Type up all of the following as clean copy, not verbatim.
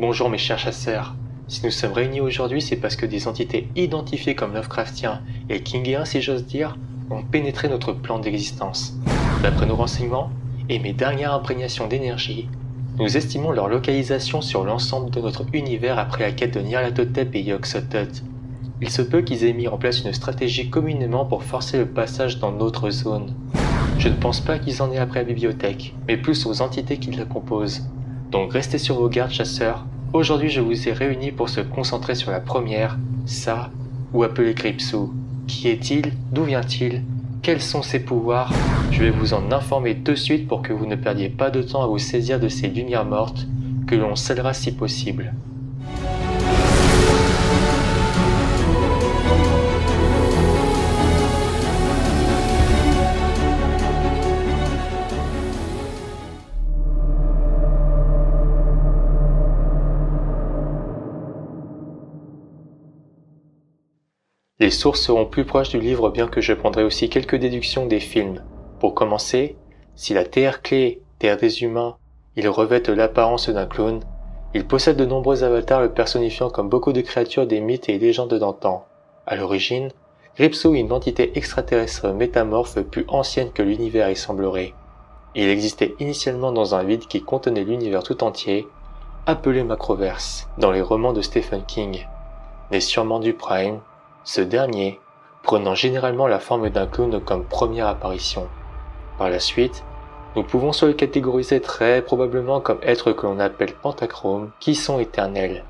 Bonjour mes chers chasseurs. Si nous sommes réunis aujourd'hui, c'est parce que des entités identifiées comme Lovecraftiens et Kingiens, si j'ose dire, ont pénétré notre plan d'existence. D'après nos renseignements et mes dernières imprégnations d'énergie, nous estimons leur localisation sur l'ensemble de notre univers après la quête de Nyarlathotep et Yog-Sothoth. Il se peut qu'ils aient mis en place une stratégie communément pour forcer le passage dans notre zone. Je ne pense pas qu'ils en aient appris à la bibliothèque, mais plus aux entités qui la composent. Donc restez sur vos gardes, chasseurs. Aujourd'hui, je vous ai réunis pour se concentrer sur la première, ça, ou appelé Gripsou. Qui est-il? D'où vient-il? Quels sont ses pouvoirs? Je vais vous en informer de suite pour que vous ne perdiez pas de temps à vous saisir de ces lumières mortes, que l'on scellera si possible. Les sources seront plus proches du livre, bien que je prendrai aussi quelques déductions des films. Pour commencer, si la Terre Clé, Terre des humains, il revêt l'apparence d'un clown, il possède de nombreux avatars le personnifiant comme beaucoup de créatures des mythes et légendes d'antan. À l'origine, Gripsou est une entité extraterrestre métamorphe plus ancienne que l'univers y semblerait. Il existait initialement dans un vide qui contenait l'univers tout entier, appelé Macroverse, dans les romans de Stephen King. Né sûrement du Prime, ce dernier prenant généralement la forme d'un clown comme première apparition. Par la suite, nous pouvons se le catégoriser très probablement comme êtres que l'on appelle pentachromes, qui sont éternels,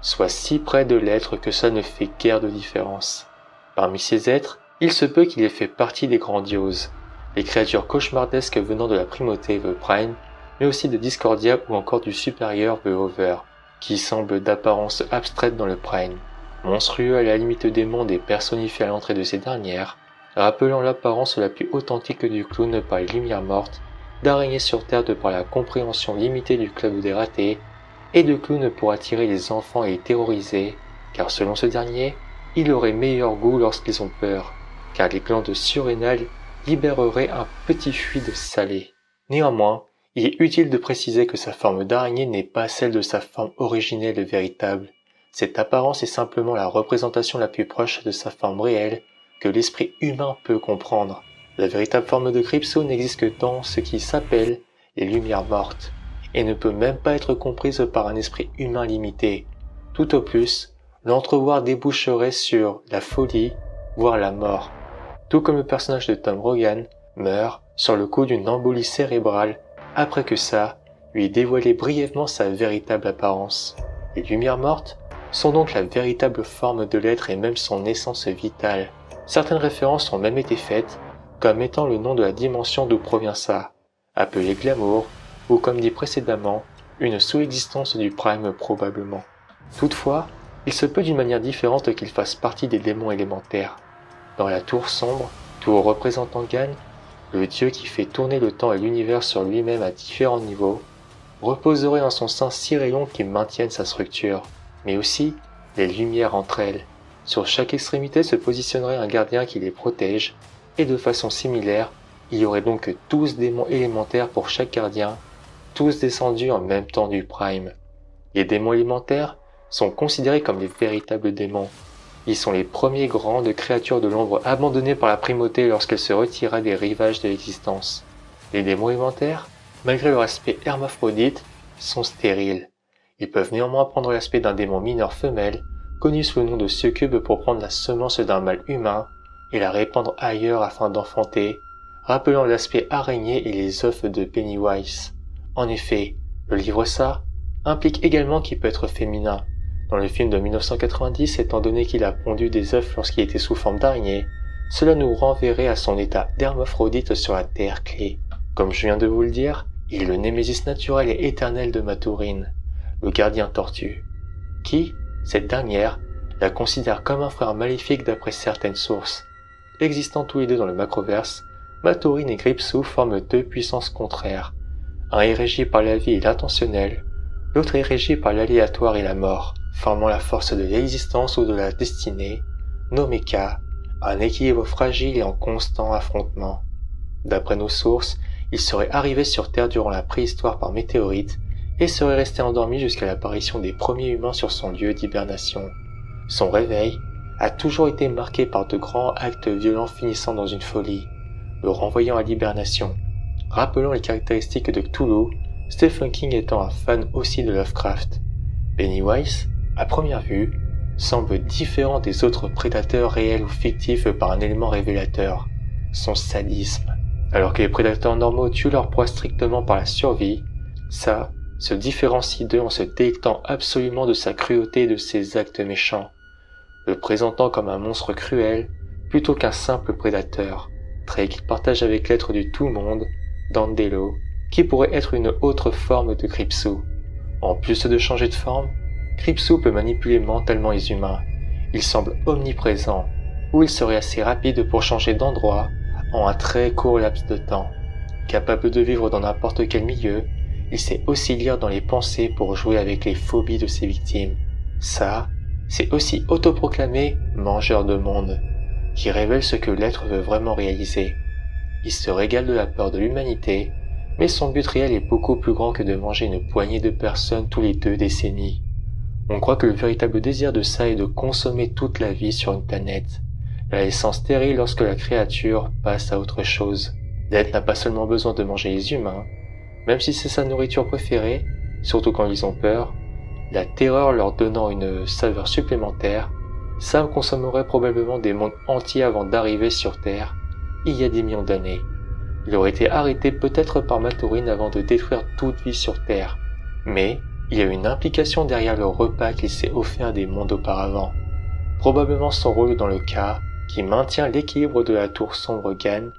soit si près de l'être que ça ne fait guère de différence. Parmi ces êtres, il se peut qu'il ait fait partie des grandioses, les créatures cauchemardesques venant de la primauté The Prime, mais aussi de Discordia ou encore du supérieur The Over, qui semblent d'apparence abstraite dans le Prime. Monstrueux à la limite des mondes et personnifié à l'entrée de ces dernières, rappelant l'apparence la plus authentique du clown par les lumières mortes, d'araignée sur Terre de par la compréhension limitée du club des ratés, et de clown pour attirer les enfants et les terroriser, car selon ce dernier, il aurait meilleur goût lorsqu'ils ont peur, car les glandes surrénales libéreraient un petit fluide salé. Néanmoins, il est utile de préciser que sa forme d'araignée n'est pas celle de sa forme originelle véritable. Cette apparence est simplement la représentation la plus proche de sa forme réelle que l'esprit humain peut comprendre. La véritable forme de Gripsou n'existe que dans ce qui s'appelle les lumières mortes, et ne peut même pas être comprise par un esprit humain limité. Tout au plus, l'entrevoir déboucherait sur la folie, voire la mort. Tout comme le personnage de Tom Rogan meurt sur le coup d'une embolie cérébrale après que ça lui ait dévoilé brièvement sa véritable apparence. Les lumières mortes sont donc la véritable forme de l'être et même son essence vitale. Certaines références ont même été faites, comme étant le nom de la dimension d'où provient ça, appelé Glamour, ou comme dit précédemment, une sous-existence du Prime probablement. Toutefois, il se peut d'une manière différente qu'il fasse partie des démons élémentaires. Dans la tour sombre, tour représentant Gan, le dieu qui fait tourner le temps et l'univers sur lui-même à différents niveaux, reposerait en son sein 6 rayons qui maintiennent sa structure, mais aussi les lumières entre elles. Sur chaque extrémité se positionnerait un gardien qui les protège, et de façon similaire, il y aurait donc 12 démons élémentaires pour chaque gardien, tous descendus en même temps du Prime. Les démons élémentaires sont considérés comme les véritables démons. Ils sont les premiers grandes créatures de l'ombre abandonnées par la primauté lorsqu'elle se retira des rivages de l'existence. Les démons élémentaires, malgré leur aspect hermaphrodite, sont stériles. Ils peuvent néanmoins prendre l'aspect d'un démon mineur femelle, connu sous le nom de succube pour prendre la semence d'un mâle humain et la répandre ailleurs afin d'enfanter, rappelant l'aspect araignée et les œufs de Pennywise. En effet, le livre ça implique également qu'il peut être féminin. Dans le film de 1990, étant donné qu'il a pondu des œufs lorsqu'il était sous forme d'araignée, cela nous renverrait à son état d'hermaphrodite sur la Terre Clé. Comme je viens de vous le dire, il est le némésis naturel et éternel de Matourine, le gardien tortue, qui, cette dernière, la considère comme un frère maléfique d'après certaines sources. Existant tous les deux dans le Macroverse, Matourine et Gripsou forment 2 puissances contraires. Un est régi par la vie et l'intentionnel, l'autre est régi par l'aléatoire et la mort, formant la force de l'existence ou de la destinée, nommé K, un équilibre fragile et en constant affrontement. D'après nos sources, il serait arrivé sur Terre durant la préhistoire par météorite et serait resté endormi jusqu'à l'apparition des premiers humains sur son lieu d'hibernation. Son réveil a toujours été marqué par de grands actes violents finissant dans une folie, le renvoyant à l'hibernation. Rappelant les caractéristiques de Cthulhu, Stephen King étant un fan aussi de Lovecraft. Pennywise, à première vue, semble différent des autres prédateurs réels ou fictifs par un élément révélateur, son sadisme. Alors que les prédateurs normaux tuent leur proie strictement par la survie, ça se différencie d'eux en se délectant absolument de sa cruauté et de ses actes méchants, le présentant comme un monstre cruel plutôt qu'un simple prédateur, trait qu'il partage avec l'être du tout-monde, Dandelo, qui pourrait être une autre forme de Gripsou. En plus de changer de forme, Gripsou peut manipuler mentalement les humains. Il semble omniprésent, ou il serait assez rapide pour changer d'endroit en un très court laps de temps. Capable de vivre dans n'importe quel milieu, il sait aussi lire dans les pensées pour jouer avec les phobies de ses victimes. Ça, c'est aussi autoproclamé mangeur de monde, qui révèle ce que l'être veut vraiment réaliser. Il se régale de la peur de l'humanité, mais son but réel est beaucoup plus grand que de manger une poignée de personnes tous les 2 décennies. On croit que le véritable désir de ça est de consommer toute la vie sur une planète, la laissant stérile lorsque la créature passe à autre chose. L'être n'a pas seulement besoin de manger les humains, même si c'est sa nourriture préférée, surtout quand ils ont peur, la terreur leur donnant une saveur supplémentaire, Sam consommerait probablement des mondes entiers avant d'arriver sur Terre, il y a des millions d'années. Il aurait été arrêté peut-être par Matorin avant de détruire toute vie sur Terre, mais il y a une implication derrière le repas qu'il s'est offert des mondes auparavant. Probablement son rôle dans le cas qui maintient l'équilibre de la tour sombre gagne,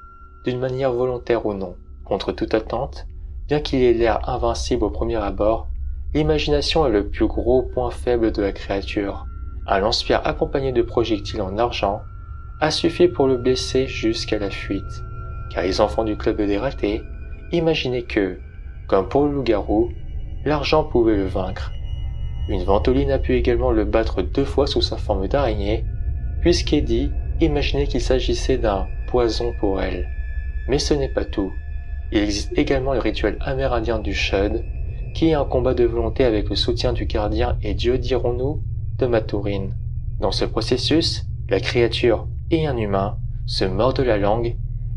d'une manière volontaire ou non. Contre toute attente, bien qu'il ait l'air invincible au premier abord, l'imagination est le plus gros point faible de la créature. Un lance-pierre accompagné de projectiles en argent a suffi pour le blesser jusqu'à la fuite. Car les enfants du club des ratés imaginaient que, comme pour le loup-garou, l'argent pouvait le vaincre. Une ventoline a pu également le battre 2 fois sous sa forme d'araignée, puisqu'Eddie imaginait qu'il s'agissait d'un poison pour elle. Mais ce n'est pas tout. Il existe également le rituel amérindien du Shud, qui est un combat de volonté avec le soutien du gardien et Dieu, dirons-nous, de Matorin. Dans ce processus, la créature et un humain se mordent la langue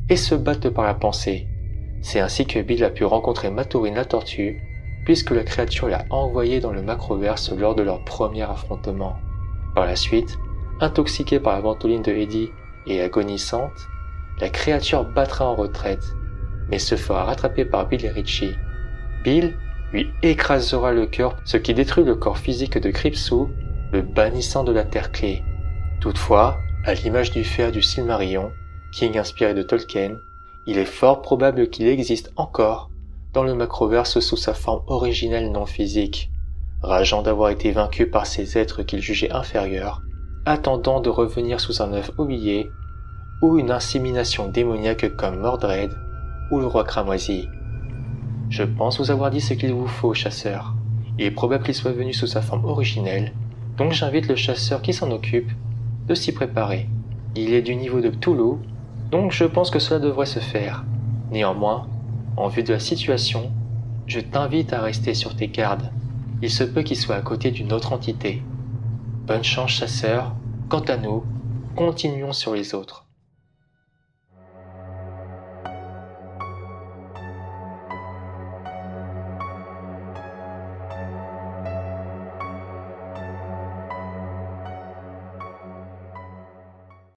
et se battent par la pensée. C'est ainsi que Bill a pu rencontrer Matorin la tortue, puisque la créature l'a envoyé dans le macroverse lors de leur premier affrontement. Par la suite, intoxiquée par la ventoline de Eddie et agonisante, la créature battra en retraite, mais se fera rattraper par Bill et Richie. Bill lui écrasera le cœur, ce qui détruit le corps physique de Gripsou, le bannissant de la Terre Clé. Toutefois, à l'image du fer du Silmarillion, King inspiré de Tolkien, il est fort probable qu'il existe encore dans le macroverse sous sa forme originelle non physique, rageant d'avoir été vaincu par ces êtres qu'il jugeait inférieurs, attendant de revenir sous un œuf oublié, ou une insémination démoniaque comme Mordred ou le roi cramoisi. Je pense vous avoir dit ce qu'il vous faut, chasseur. Il est probable qu'il soit venu sous sa forme originelle, donc j'invite le chasseur qui s'en occupe de s'y préparer. Il est du niveau de Cthulhu, donc je pense que cela devrait se faire. Néanmoins, en vue de la situation, je t'invite à rester sur tes gardes. Il se peut qu'il soit à côté d'une autre entité. Bonne chance, chasseur. Quant à nous, continuons sur les autres.